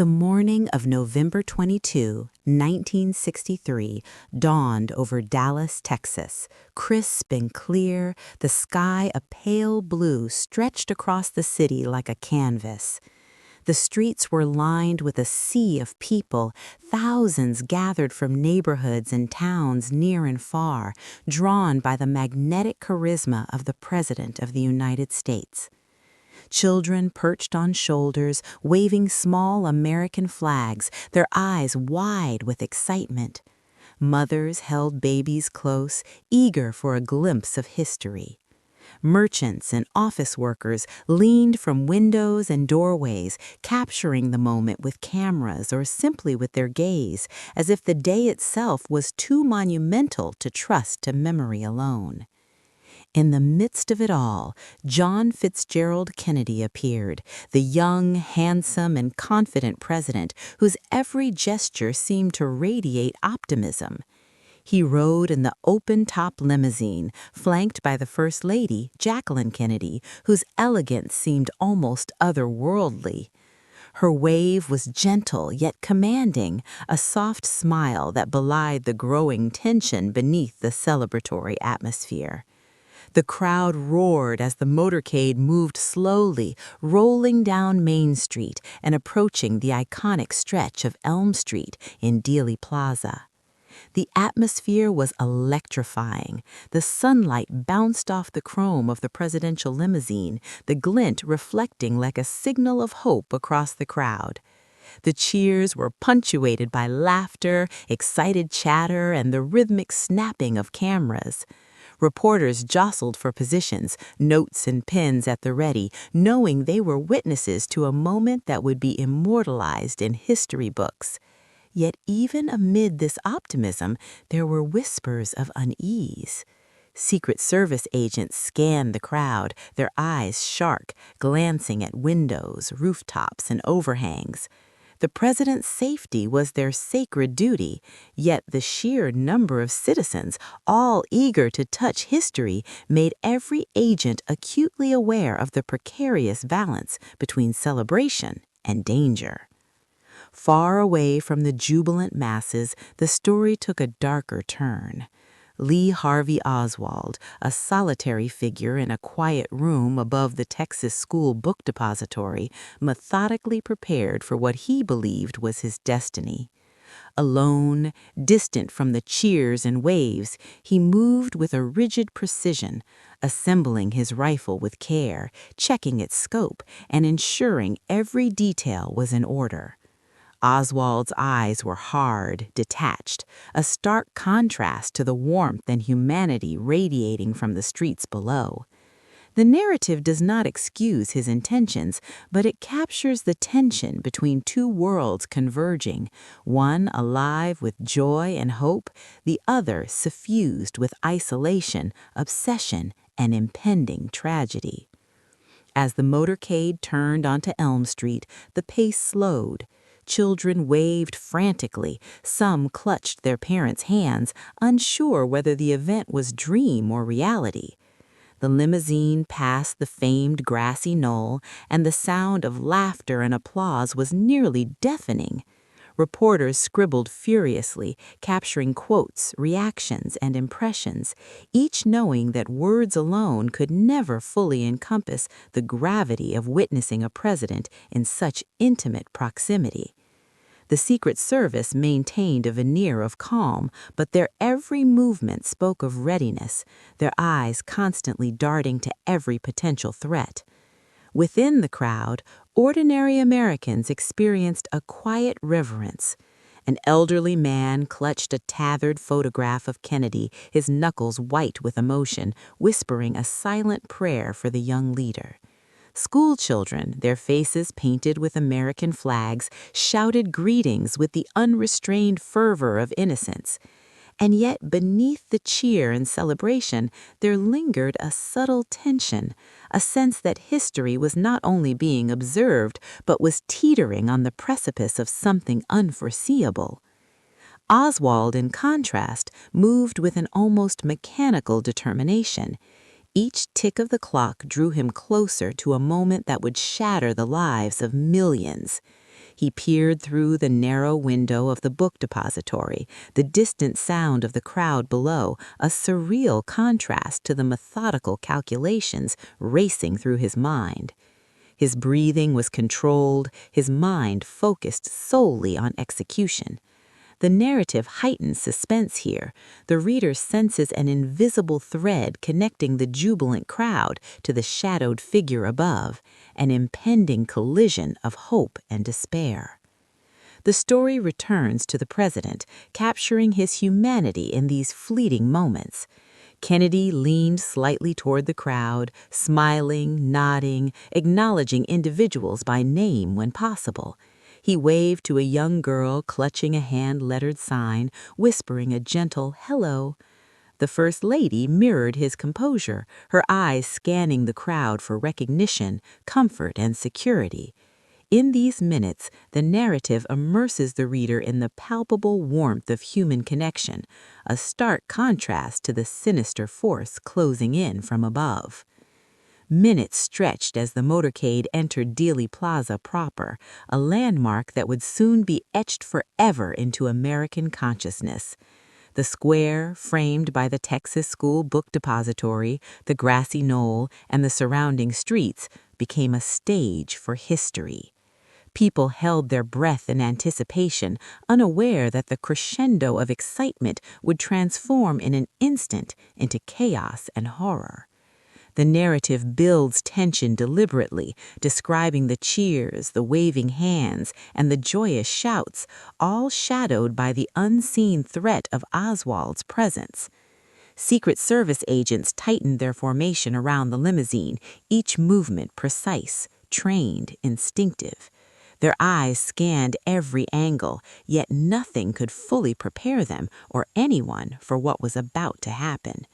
The morning of November 22, 1963, dawned over Dallas, Texas, crisp and clear, the sky a pale blue stretched across the city like a canvas. The streets were lined with a sea of people, thousands gathered from neighborhoods and towns near and far, drawn by the magnetic charisma of the President of the United States. Children perched on shoulders, waving small American flags, their eyes wide with excitement. Mothers held babies close, eager for a glimpse of history. Merchants and office workers leaned from windows and doorways, capturing the moment with cameras or simply with their gaze, as if the day itself was too monumental to trust to memory alone. In the midst of it all, John Fitzgerald Kennedy appeared, the young, handsome, and confident president whose every gesture seemed to radiate optimism. He rode in the open-top limousine, flanked by the First Lady, Jacqueline Kennedy, whose elegance seemed almost otherworldly. Her wave was gentle yet commanding, a soft smile that belied the growing tension beneath the celebratory atmosphere. The crowd roared as the motorcade moved slowly, rolling down Main Street and approaching the iconic stretch of Elm Street in Dealey Plaza. The atmosphere was electrifying. The sunlight bounced off the chrome of the presidential limousine, the glint reflecting like a signal of hope across the crowd. The cheers were punctuated by laughter, excited chatter, and the rhythmic snapping of cameras. Reporters jostled for positions, notes and pens at the ready, knowing they were witnesses to a moment that would be immortalized in history books. Yet even amid this optimism, there were whispers of unease. Secret Service agents scanned the crowd, their eyes sharp, glancing at windows, rooftops, and overhangs. The president's safety was their sacred duty, yet the sheer number of citizens, all eager to touch history, made every agent acutely aware of the precarious balance between celebration and danger. Far away from the jubilant masses, the story took a darker turn. Lee Harvey Oswald, a solitary figure in a quiet room above the Texas School Book Depository, methodically prepared for what he believed was his destiny. Alone, distant from the cheers and waves, he moved with a rigid precision, assembling his rifle with care, checking its scope, and ensuring every detail was in order. Oswald's eyes were hard, detached, a stark contrast to the warmth and humanity radiating from the streets below. The narrative does not excuse his intentions, but it captures the tension between two worlds converging, one alive with joy and hope, the other suffused with isolation, obsession, and impending tragedy. As the motorcade turned onto Elm Street, the pace slowed. Children waved frantically, some clutched their parents' hands, unsure whether the event was dream or reality. The limousine passed the famed grassy knoll, and the sound of laughter and applause was nearly deafening. Reporters scribbled furiously, capturing quotes, reactions, and impressions, each knowing that words alone could never fully encompass the gravity of witnessing a president in such intimate proximity. The Secret Service maintained a veneer of calm, but their every movement spoke of readiness, their eyes constantly darting to every potential threat. Within the crowd, ordinary Americans experienced a quiet reverence. An elderly man clutched a tattered photograph of Kennedy, his knuckles white with emotion, whispering a silent prayer for the young leader. School children, their faces painted with American flags, shouted greetings with the unrestrained fervor of innocence. And yet beneath the cheer and celebration, there lingered a subtle tension, a sense that history was not only being observed, but was teetering on the precipice of something unforeseeable. Oswald, in contrast, moved with an almost mechanical determination. Each tick of the clock drew him closer to a moment that would shatter the lives of millions. He peered through the narrow window of the book depository, the distant sound of the crowd below, a surreal contrast to the methodical calculations racing through his mind. His breathing was controlled, his mind focused solely on execution. The narrative heightens suspense here. The reader senses an invisible thread connecting the jubilant crowd to the shadowed figure above, an impending collision of hope and despair. The story returns to the president, capturing his humanity in these fleeting moments. Kennedy leaned slightly toward the crowd, smiling, nodding, acknowledging individuals by name when possible. He waved to a young girl clutching a hand-lettered sign, whispering a gentle hello. The First Lady mirrored his composure, her eyes scanning the crowd for recognition, comfort, and security. In these minutes, the narrative immerses the reader in the palpable warmth of human connection, a stark contrast to the sinister force closing in from above. Minutes stretched as the motorcade entered Dealey Plaza proper, a landmark that would soon be etched forever into American consciousness. The square, framed by the Texas School Book Depository, the grassy knoll, and the surrounding streets, became a stage for history. People held their breath in anticipation, unaware that the crescendo of excitement would transform in an instant into chaos and horror. The narrative builds tension deliberately, describing the cheers, the waving hands, and the joyous shouts, all shadowed by the unseen threat of Oswald's presence. Secret Service agents tightened their formation around the limousine, each movement precise, trained, instinctive. Their eyes scanned every angle, yet nothing could fully prepare them or anyone for what was about to happen.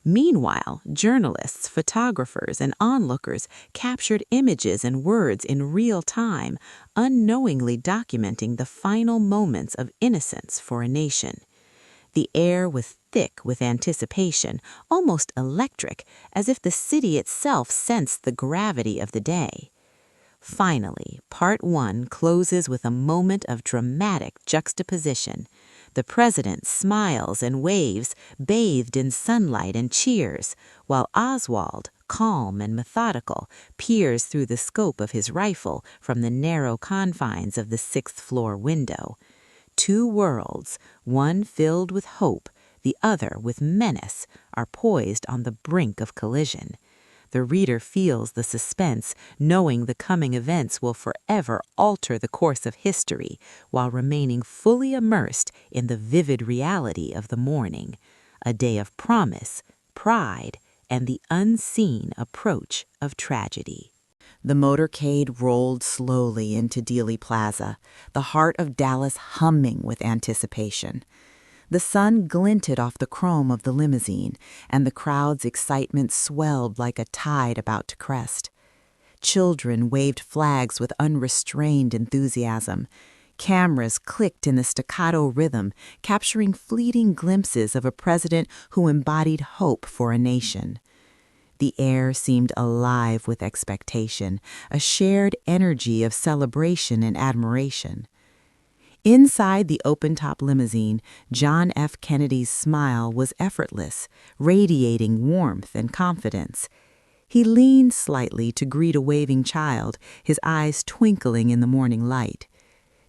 Meanwhile, journalists, photographers, and onlookers captured images and words in real time, unknowingly documenting the final moments of innocence for a nation. The air was thick with anticipation, almost electric, as if the city itself sensed the gravity of the day. Finally, Part 1 closes with a moment of dramatic juxtaposition. The president smiles and waves, bathed in sunlight and cheers, while Oswald, calm and methodical, peers through the scope of his rifle from the narrow confines of the sixth-floor window. Two worlds, one filled with hope, the other with menace, are poised on the brink of collision. The reader feels the suspense, knowing the coming events will forever alter the course of history, while remaining fully immersed in the vivid reality of the morning, a day of promise, pride, and the unseen approach of tragedy. The motorcade rolled slowly into Dealey Plaza, the heart of Dallas humming with anticipation. The sun glinted off the chrome of the limousine, and the crowd's excitement swelled like a tide about to crest. Children waved flags with unrestrained enthusiasm. Cameras clicked in the staccato rhythm, capturing fleeting glimpses of a president who embodied hope for a nation. The air seemed alive with expectation, a shared energy of celebration and admiration. Inside the open-top limousine, John F. Kennedy's smile was effortless, radiating warmth and confidence. He leaned slightly to greet a waving child, his eyes twinkling in the morning light.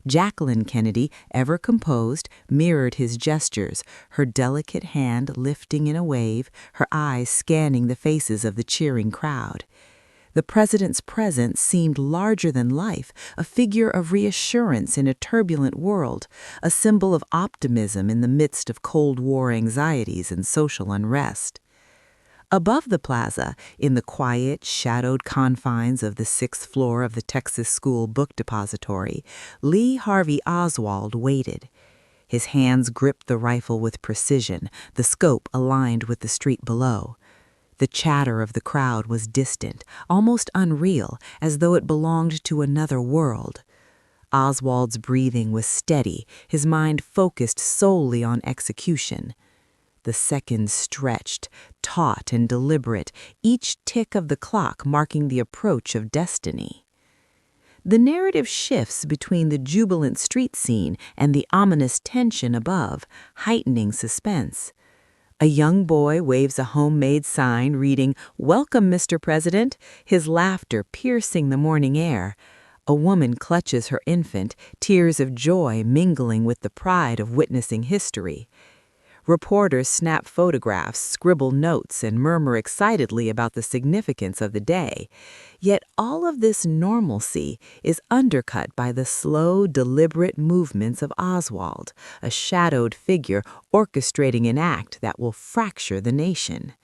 Jacqueline Kennedy, ever composed, mirrored his gestures, her delicate hand lifting in a wave, her eyes scanning the faces of the cheering crowd. The president's presence seemed larger than life, a figure of reassurance in a turbulent world, a symbol of optimism in the midst of Cold War anxieties and social unrest. Above the plaza, in the quiet, shadowed confines of the sixth floor of the Texas School Book Depository, Lee Harvey Oswald waited. His hands gripped the rifle with precision, the scope aligned with the street below. The chatter of the crowd was distant, almost unreal, as though it belonged to another world. Oswald's breathing was steady, his mind focused solely on execution. The seconds stretched, taut and deliberate, each tick of the clock marking the approach of destiny. The narrative shifts between the jubilant street scene and the ominous tension above, heightening suspense. A young boy waves a homemade sign reading, "Welcome, Mr. President," his laughter piercing the morning air. A woman clutches her infant, tears of joy mingling with the pride of witnessing history. Reporters snap photographs, scribble notes, and murmur excitedly about the significance of the day. Yet all of this normalcy is undercut by the slow, deliberate movements of Oswald, a shadowed figure orchestrating an act that will fracture the nation.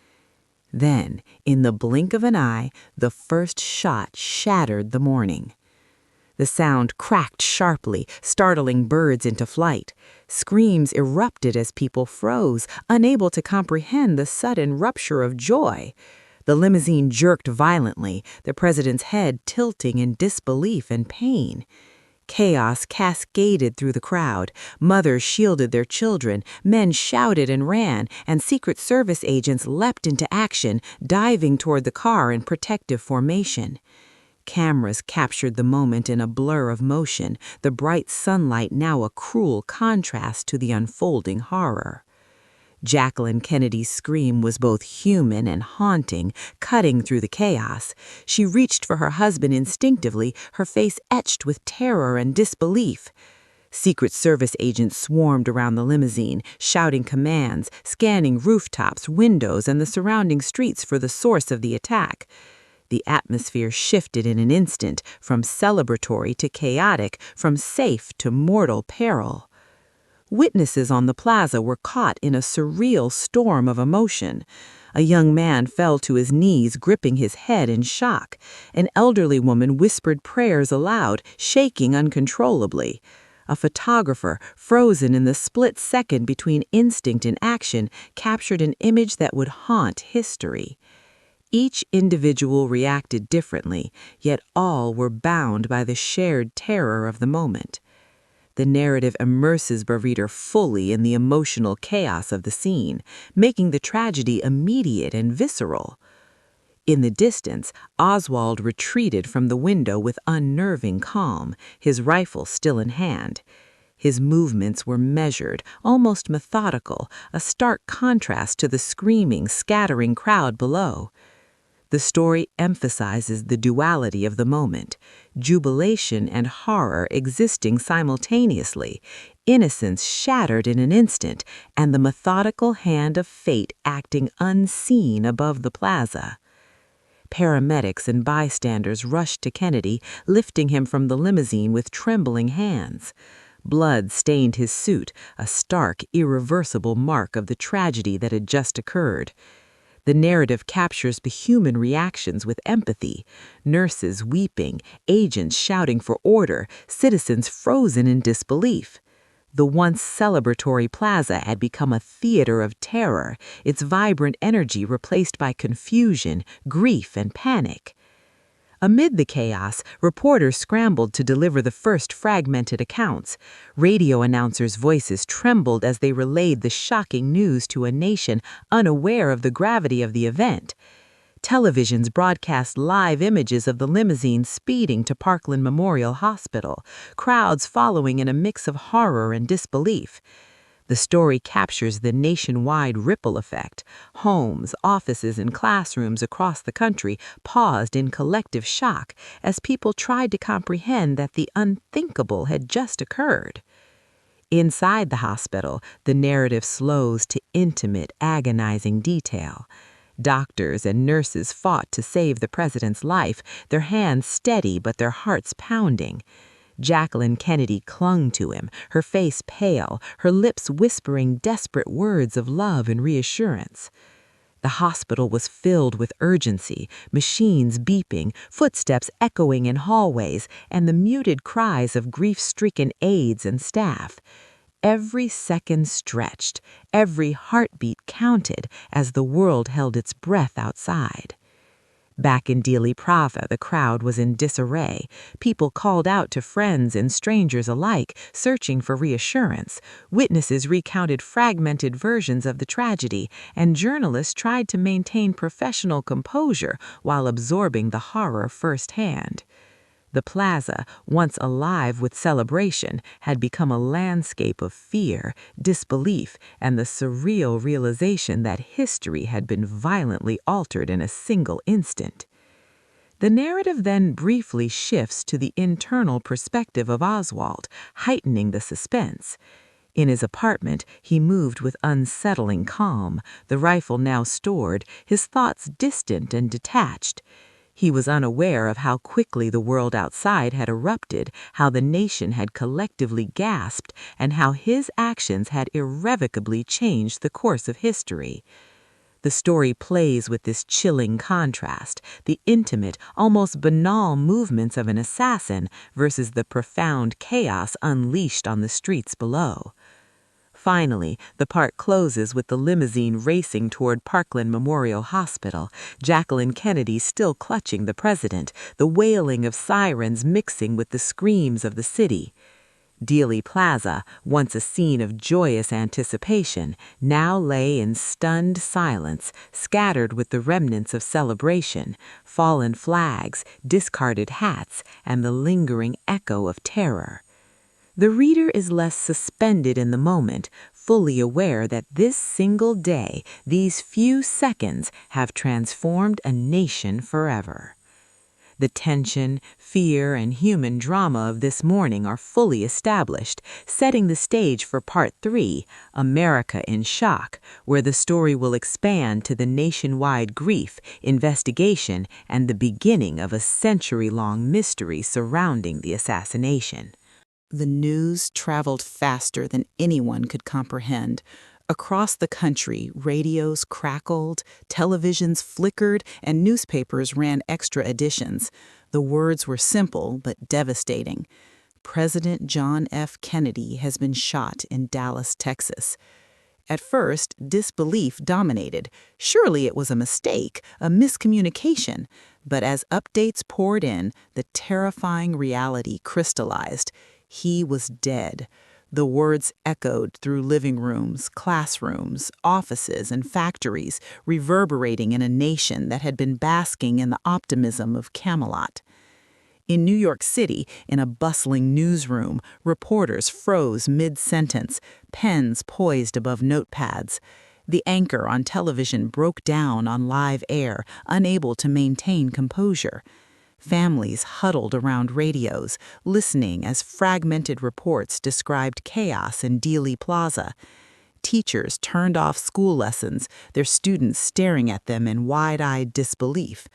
Then, in the blink of an eye, the first shot shattered the morning. The sound cracked sharply, startling birds into flight. Screams erupted as people froze, unable to comprehend the sudden rupture of joy. The limousine jerked violently, the president's head tilting in disbelief and pain. Chaos cascaded through the crowd. Mothers shielded their children, men shouted and ran, and Secret Service agents leapt into action, diving toward the car in protective formation. Cameras captured the moment in a blur of motion, the bright sunlight now a cruel contrast to the unfolding horror. Jacqueline Kennedy's scream was both human and haunting, cutting through the chaos. She reached for her husband instinctively, her face etched with terror and disbelief. Secret Service agents swarmed around the limousine, shouting commands, scanning rooftops, windows, and the surrounding streets for the source of the attack. The atmosphere shifted in an instant, from celebratory to chaotic, from safe to mortal peril. Witnesses on the plaza were caught in a surreal storm of emotion. A young man fell to his knees, gripping his head in shock. An elderly woman whispered prayers aloud, shaking uncontrollably. A photographer, frozen in the split second between instinct and action, captured an image that would haunt history. Each individual reacted differently, yet all were bound by the shared terror of the moment. The narrative immerses the reader fully in the emotional chaos of the scene, making the tragedy immediate and visceral. In the distance, Oswald retreated from the window with unnerving calm, his rifle still in hand. His movements were measured, almost methodical, a stark contrast to the screaming, scattering crowd below. The story emphasizes the duality of the moment, jubilation and horror existing simultaneously, innocence shattered in an instant, and the methodical hand of fate acting unseen above the plaza. Paramedics and bystanders rushed to Kennedy, lifting him from the limousine with trembling hands. Blood stained his suit, a stark, irreversible mark of the tragedy that had just occurred. The narrative captures the human reactions with empathy. Nurses weeping, agents shouting for order, citizens frozen in disbelief. The once celebratory plaza had become a theater of terror, its vibrant energy replaced by confusion, grief, and panic. Amid the chaos, reporters scrambled to deliver the first fragmented accounts. Radio announcers' voices trembled as they relayed the shocking news to a nation unaware of the gravity of the event. Televisions broadcast live images of the limousine speeding to Parkland Memorial Hospital, crowds following in a mix of horror and disbelief. The story captures the nationwide ripple effect. Homes, offices, and classrooms across the country paused in collective shock as people tried to comprehend that the unthinkable had just occurred. Inside the hospital, the narrative slows to intimate, agonizing detail. Doctors and nurses fought to save the president's life, their hands steady but their hearts pounding. Jacqueline Kennedy clung to him, her face pale, her lips whispering desperate words of love and reassurance. The hospital was filled with urgency, machines beeping, footsteps echoing in hallways, and the muted cries of grief-stricken aides and staff. Every second stretched, every heartbeat counted as the world held its breath outside. Back in Dealey Prava, the crowd was in disarray. People called out to friends and strangers alike, searching for reassurance. Witnesses recounted fragmented versions of the tragedy, and journalists tried to maintain professional composure while absorbing the horror firsthand. The plaza, once alive with celebration, had become a landscape of fear, disbelief, and the surreal realization that history had been violently altered in a single instant. The narrative then briefly shifts to the internal perspective of Oswald, heightening the suspense. In his apartment, he moved with unsettling calm, the rifle now stored, his thoughts distant and detached. He was unaware of how quickly the world outside had erupted, how the nation had collectively gasped, and how his actions had irrevocably changed the course of history. The story plays with this chilling contrast, the intimate, almost banal movements of an assassin versus the profound chaos unleashed on the streets below. Finally, the part closes with the limousine racing toward Parkland Memorial Hospital, Jacqueline Kennedy still clutching the president, the wailing of sirens mixing with the screams of the city. Dealey Plaza, once a scene of joyous anticipation, now lay in stunned silence, scattered with the remnants of celebration, fallen flags, discarded hats, and the lingering echo of terror. The reader is less suspended in the moment, fully aware that this single day, these few seconds, have transformed a nation forever. The tension, fear, and human drama of this morning are fully established, setting the stage for Part 3, America in Shock, where the story will expand to the nationwide grief, investigation, and the beginning of a century-long mystery surrounding the assassination. The news traveled faster than anyone could comprehend. Across the country, radios crackled, televisions flickered, and newspapers ran extra editions. The words were simple but devastating. President John F. Kennedy has been shot in Dallas, Texas. At first, disbelief dominated. Surely it was a mistake, a miscommunication. But as updates poured in, the terrifying reality crystallized. He was dead. The words echoed through living rooms, classrooms, offices, and factories, reverberating in a nation that had been basking in the optimism of Camelot. In New York City, in a bustling newsroom, reporters froze mid-sentence, pens poised above notepads. The anchor on television broke down on live air, unable to maintain composure. Families huddled around radios, listening as fragmented reports described chaos in Dealey Plaza. Teachers turned off school lessons, their students staring at them in wide-eyed disbelief.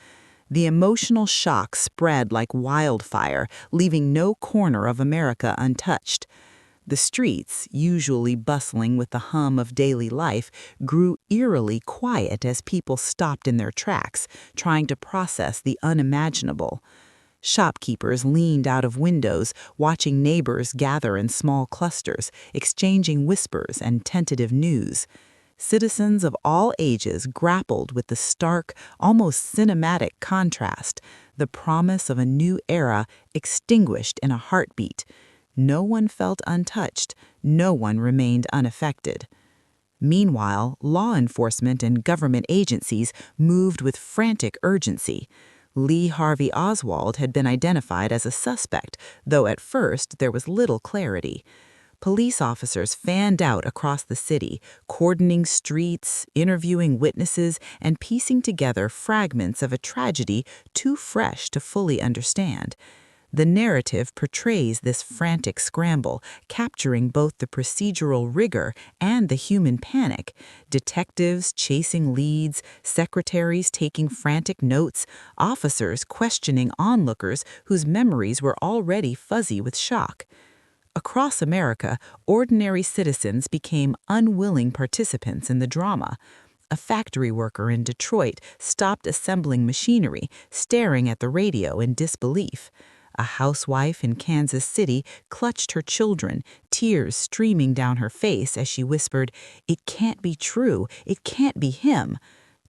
The emotional shock spread like wildfire, leaving no corner of America untouched. The streets, usually bustling with the hum of daily life, grew eerily quiet as people stopped in their tracks, trying to process the unimaginable. Shopkeepers leaned out of windows, watching neighbors gather in small clusters, exchanging whispers and tentative news. Citizens of all ages grappled with the stark, almost cinematic contrast, the promise of a new era extinguished in a heartbeat. No one felt untouched, no one remained unaffected. Meanwhile, law enforcement and government agencies moved with frantic urgency. Lee Harvey Oswald had been identified as a suspect, though at first there was little clarity. Police officers fanned out across the city, cordoning streets, interviewing witnesses, and piecing together fragments of a tragedy too fresh to fully understand. The narrative portrays this frantic scramble, capturing both the procedural rigor and the human panic. Detectives chasing leads, secretaries taking frantic notes, officers questioning onlookers whose memories were already fuzzy with shock. Across America, ordinary citizens became unwilling participants in the drama. A factory worker in Detroit stopped assembling machinery, staring at the radio in disbelief. A housewife in Kansas City clutched her children, tears streaming down her face as she whispered, "It can't be true. It can't be him."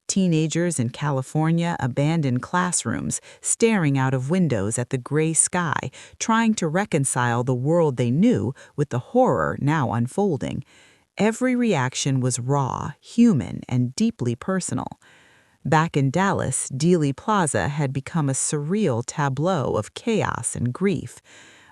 Teenagers in California abandoned classrooms, staring out of windows at the gray sky, trying to reconcile the world they knew with the horror now unfolding. Every reaction was raw, human, and deeply personal. Back in Dallas, Dealey Plaza had become a surreal tableau of chaos and grief.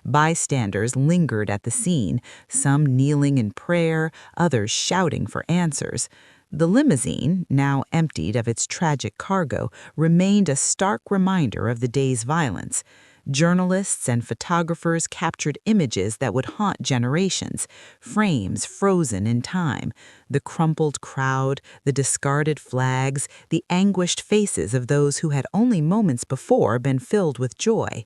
Bystanders lingered at the scene, some kneeling in prayer, others shouting for answers. The limousine, now emptied of its tragic cargo, remained a stark reminder of the day's violence. Journalists and photographers captured images that would haunt generations, frames frozen in time, the crumpled crowd, the discarded flags, the anguished faces of those who had only moments before been filled with joy.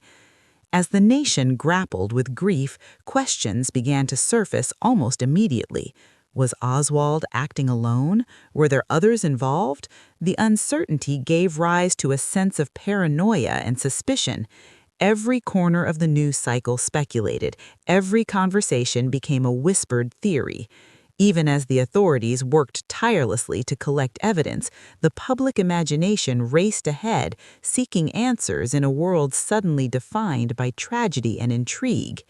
As the nation grappled with grief, questions began to surface almost immediately. Was Oswald acting alone? Were there others involved? The uncertainty gave rise to a sense of paranoia and suspicion. Every corner of the news cycle speculated. Every conversation became a whispered theory. Even as the authorities worked tirelessly to collect evidence, the public imagination raced ahead, seeking answers in a world suddenly defined by tragedy and intrigue.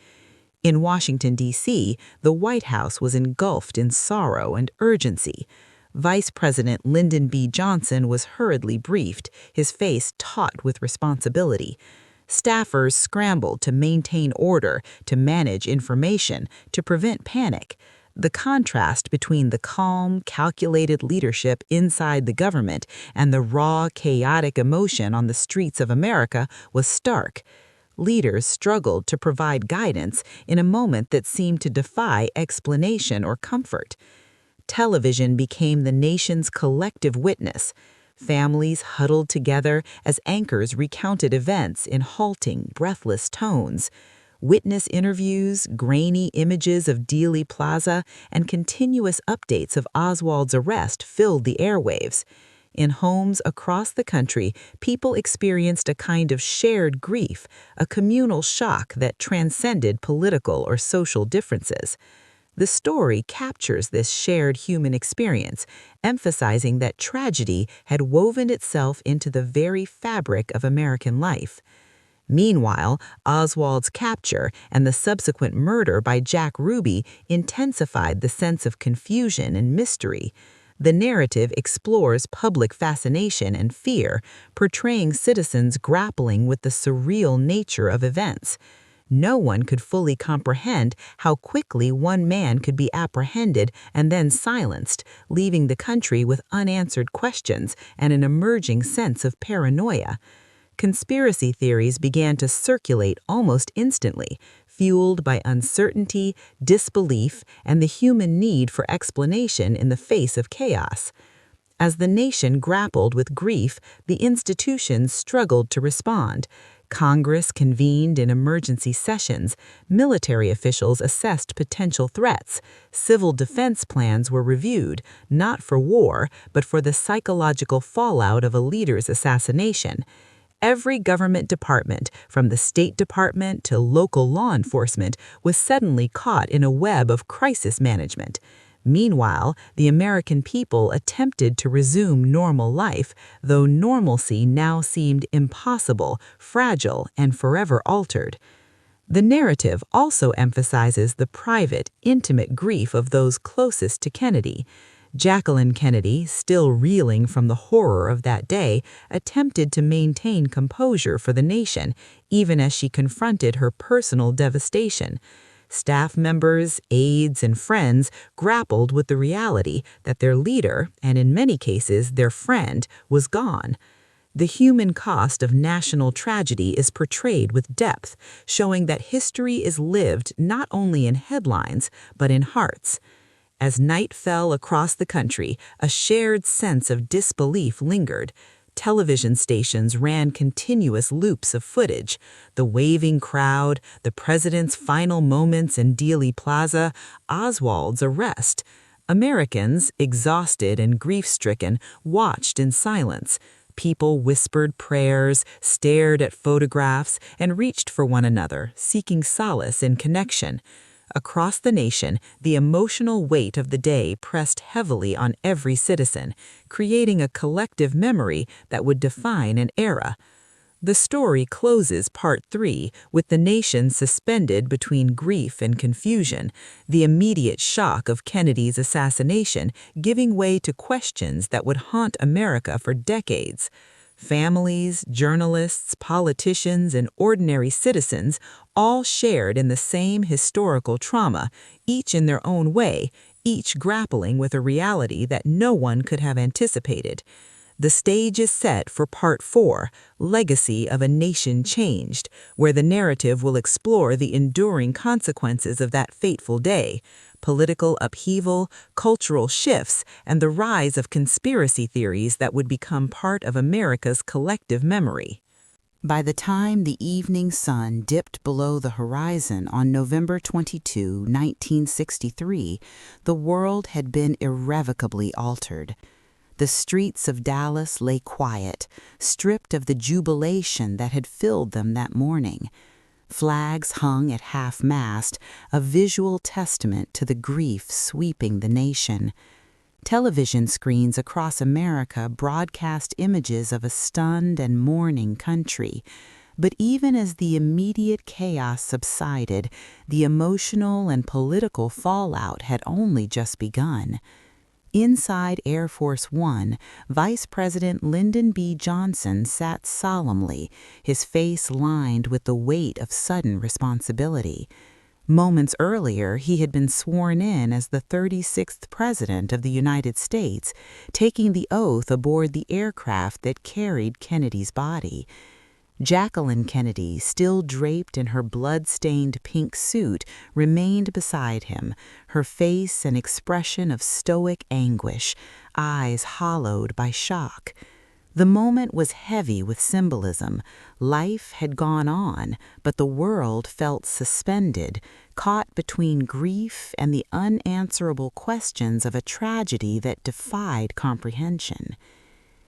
In Washington, D.C., the White House was engulfed in sorrow and urgency. Vice President Lyndon B. Johnson was hurriedly briefed, his face taut with responsibility. Staffers scrambled to maintain order, to manage information, to prevent panic. The contrast between the calm, calculated leadership inside the government and the raw, chaotic emotion on the streets of America was stark. Leaders struggled to provide guidance in a moment that seemed to defy explanation or comfort. Television became the nation's collective witness. Families huddled together as anchors recounted events in halting, breathless tones. Witness interviews, grainy images of Dealey Plaza, and continuous updates of Oswald's arrest filled the airwaves. In homes across the country, people experienced a kind of shared grief, a communal shock that transcended political or social differences. The story captures this shared human experience, emphasizing that tragedy had woven itself into the very fabric of American life. Meanwhile, Oswald's capture and the subsequent murder by Jack Ruby intensified the sense of confusion and mystery. The narrative explores public fascination and fear, portraying citizens grappling with the surreal nature of events. No one could fully comprehend how quickly one man could be apprehended and then silenced, leaving the country with unanswered questions and an emerging sense of paranoia. Conspiracy theories began to circulate almost instantly, fueled by uncertainty, disbelief, and the human need for explanation in the face of chaos. As the nation grappled with grief, the institutions struggled to respond. Congress convened in emergency sessions, military officials assessed potential threats, civil defense plans were reviewed, not for war, but for the psychological fallout of a leader's assassination. Every government department, from the State Department to local law enforcement, was suddenly caught in a web of crisis management. Meanwhile, the American people attempted to resume normal life, though normalcy now seemed impossible, fragile, and forever altered. The narrative also emphasizes the private, intimate grief of those closest to Kennedy. Jacqueline Kennedy, still reeling from the horror of that day, attempted to maintain composure for the nation, even as she confronted her personal devastation. Staff members, aides, and friends grappled with the reality that their leader, and in many cases their friend, was gone. The human cost of national tragedy is portrayed with depth, showing that history is lived not only in headlines, but in hearts. As night fell across the country, a shared sense of disbelief lingered. Television stations ran continuous loops of footage: the waving crowd, the president's final moments in Dealey Plaza, Oswald's arrest. Americans, exhausted and grief-stricken, watched in silence. People whispered prayers, stared at photographs, and reached for one another, seeking solace in connection. Across the nation, the emotional weight of the day pressed heavily on every citizen, creating a collective memory that would define an era. The story closes Part 3 with the nation suspended between grief and confusion, the immediate shock of Kennedy's assassination giving way to questions that would haunt America for decades. Families, journalists, politicians, and ordinary citizens all shared in the same historical trauma, each in their own way, each grappling with a reality that no one could have anticipated. The stage is set for Part 4, Legacy of a Nation Changed, where the narrative will explore the enduring consequences of that fateful day, political upheaval, cultural shifts, and the rise of conspiracy theories that would become part of America's collective memory. By the time the evening sun dipped below the horizon on November 22, 1963, the world had been irrevocably altered. The streets of Dallas lay quiet, stripped of the jubilation that had filled them that morning. Flags hung at half-mast, a visual testament to the grief sweeping the nation. Television screens across America broadcast images of a stunned and mourning country. But even as the immediate chaos subsided, the emotional and political fallout had only just begun. Inside Air Force One, Vice President Lyndon B. Johnson sat solemnly, his face lined with the weight of sudden responsibility. Moments earlier, he had been sworn in as the 36th President of the United States, taking the oath aboard the aircraft that carried Kennedy's body. Jacqueline Kennedy, still draped in her blood-stained pink suit, remained beside him, her face an expression of stoic anguish, eyes hollowed by shock. The moment was heavy with symbolism. Life had gone on, but the world felt suspended, caught between grief and the unanswerable questions of a tragedy that defied comprehension.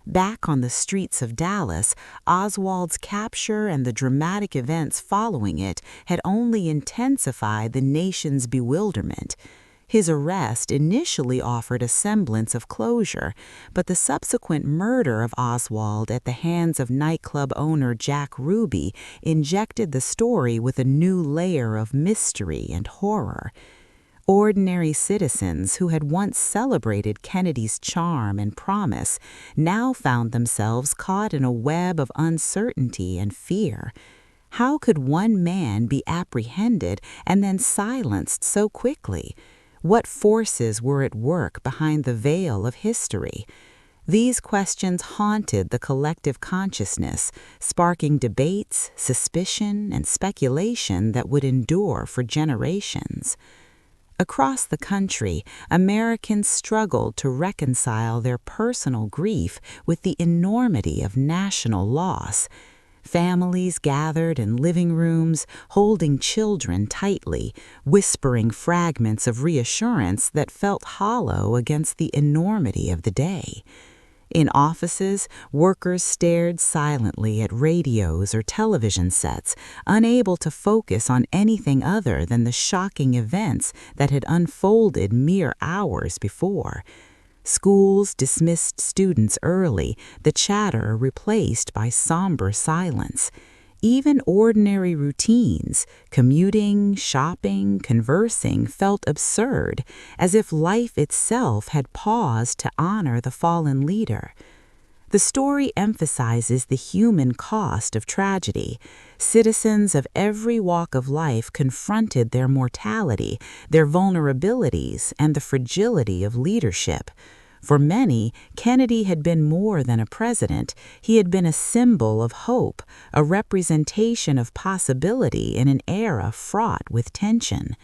Back on the streets of Dallas, Oswald's capture and the dramatic events following it had only intensified the nation's bewilderment. His arrest initially offered a semblance of closure, but the subsequent murder of Oswald at the hands of nightclub owner Jack Ruby injected the story with a new layer of mystery and horror. Ordinary citizens who had once celebrated Kennedy's charm and promise now found themselves caught in a web of uncertainty and fear. How could one man be apprehended and then silenced so quickly? What forces were at work behind the veil of history? These questions haunted the collective consciousness, sparking debates, suspicion, and speculation that would endure for generations. Across the country, Americans struggled to reconcile their personal grief with the enormity of national loss. Families gathered in living rooms, holding children tightly, whispering fragments of reassurance that felt hollow against the enormity of the day. In offices, workers stared silently at radios or television sets, unable to focus on anything other than the shocking events that had unfolded mere hours before. Schools dismissed students early, the chatter replaced by somber silence. Even ordinary routines, commuting, shopping, conversing, felt absurd, as if life itself had paused to honor the fallen leader. The story emphasizes the human cost of tragedy. Citizens of every walk of life confronted their mortality, their vulnerabilities, and the fragility of leadership. For many, Kennedy had been more than a president. He had been a symbol of hope, a representation of possibility in an era fraught with tension.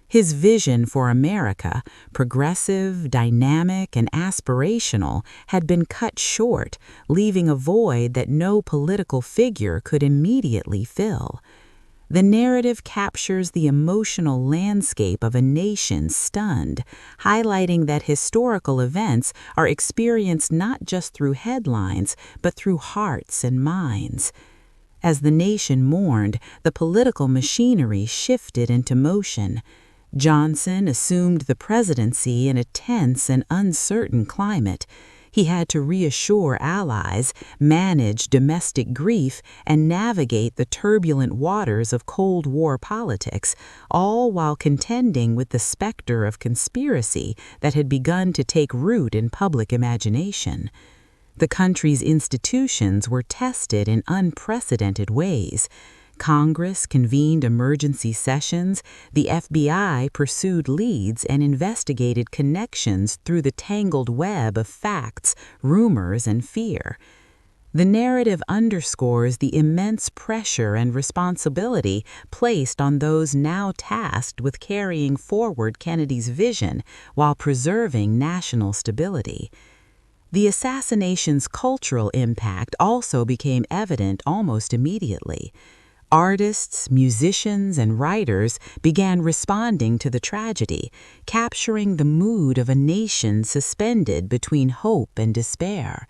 His vision for America, progressive, dynamic, and aspirational, had been cut short, leaving a void that no political figure could immediately fill. The narrative captures the emotional landscape of a nation stunned, highlighting that historical events are experienced not just through headlines, but through hearts and minds. As the nation mourned, the political machinery shifted into motion. Johnson assumed the presidency in a tense and uncertain climate. He had to reassure allies, manage domestic grief, and navigate the turbulent waters of Cold War politics, all while contending with the specter of conspiracy that had begun to take root in public imagination. The country's institutions were tested in unprecedented ways. Congress convened emergency sessions, the FBI pursued leads and investigated connections through the tangled web of facts, rumors, and fear. The narrative underscores the immense pressure and responsibility placed on those now tasked with carrying forward Kennedy's vision while preserving national stability. The assassination's cultural impact also became evident almost immediately. Artists, musicians, and writers began responding to the tragedy, capturing the mood of a nation suspended between hope and despair.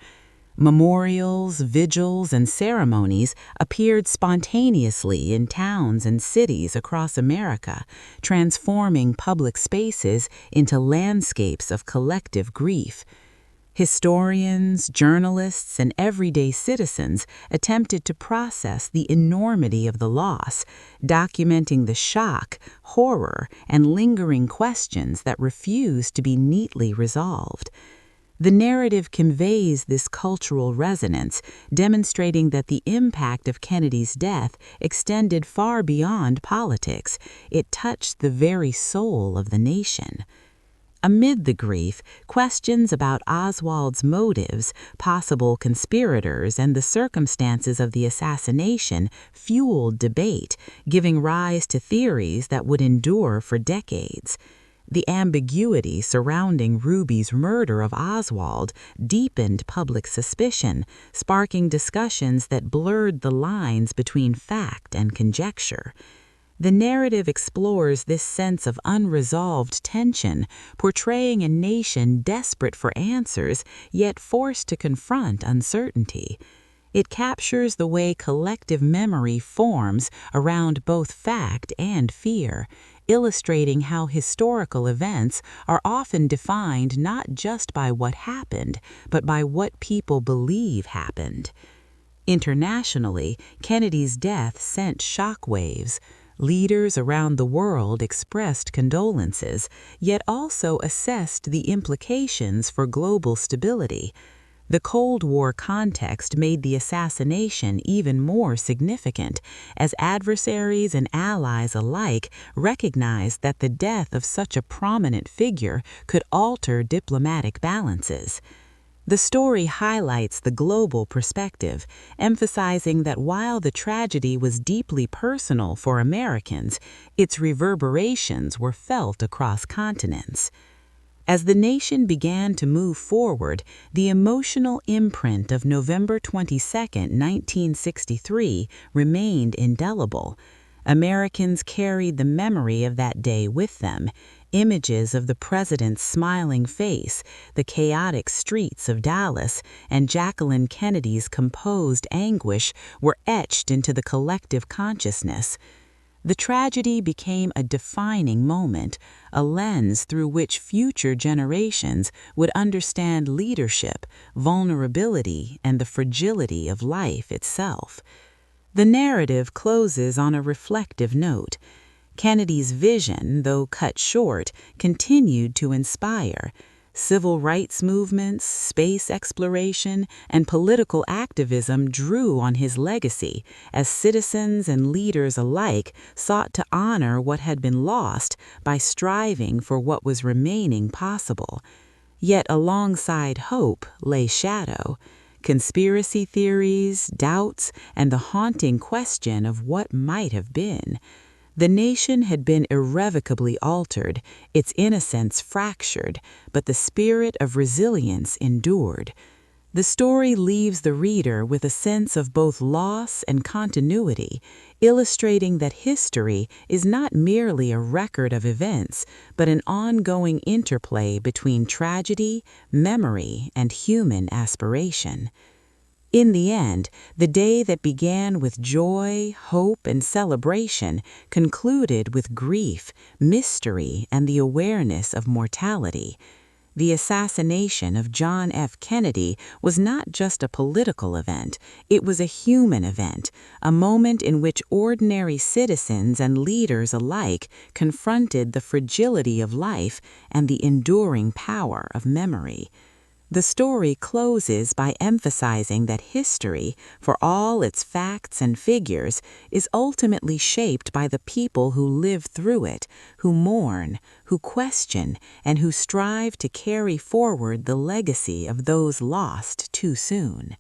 Memorials, vigils, and ceremonies appeared spontaneously in towns and cities across America, transforming public spaces into landscapes of collective grief. Historians, journalists, and everyday citizens attempted to process the enormity of the loss, documenting the shock, horror, and lingering questions that refused to be neatly resolved. The narrative conveys this cultural resonance, demonstrating that the impact of Kennedy's death extended far beyond politics. It touched the very soul of the nation. Amid the grief, questions about Oswald's motives, possible conspirators, and the circumstances of the assassination fueled debate, giving rise to theories that would endure for decades. The ambiguity surrounding Ruby's murder of Oswald deepened public suspicion, sparking discussions that blurred the lines between fact and conjecture. The narrative explores this sense of unresolved tension, portraying a nation desperate for answers, yet forced to confront uncertainty. It captures the way collective memory forms around both fact and fear, illustrating how historical events are often defined not just by what happened, but by what people believe happened. Internationally, Kennedy's death sent shockwaves. Leaders around the world expressed condolences, yet also assessed the implications for global stability. The Cold War context made the assassination even more significant, as adversaries and allies alike recognized that the death of such a prominent figure could alter diplomatic balances. The story highlights the global perspective, emphasizing that while the tragedy was deeply personal for Americans, its reverberations were felt across continents. As the nation began to move forward, the emotional imprint of November 22, 1963, remained indelible. Americans carried the memory of that day with them. Images of the president's smiling face, the chaotic streets of Dallas, and Jacqueline Kennedy's composed anguish were etched into the collective consciousness. The tragedy became a defining moment, a lens through which future generations would understand leadership, vulnerability, and the fragility of life itself. The narrative closes on a reflective note. Kennedy's vision, though cut short, continued to inspire. Civil rights movements, space exploration, and political activism drew on his legacy as citizens and leaders alike sought to honor what had been lost by striving for what was remaining possible. Yet alongside hope lay shadow. Conspiracy theories, doubts, and the haunting question of what might have been. The nation had been irrevocably altered, its innocence fractured, but the spirit of resilience endured. The story leaves the reader with a sense of both loss and continuity, illustrating that history is not merely a record of events, but an ongoing interplay between tragedy, memory, and human aspiration. In the end, the day that began with joy, hope, and celebration concluded with grief, mystery, and the awareness of mortality. The assassination of John F. Kennedy was not just a political event, it was a human event, a moment in which ordinary citizens and leaders alike confronted the fragility of life and the enduring power of memory. The story closes by emphasizing that history, for all its facts and figures, is ultimately shaped by the people who live through it, who mourn, who question, and who strive to carry forward the legacy of those lost too soon.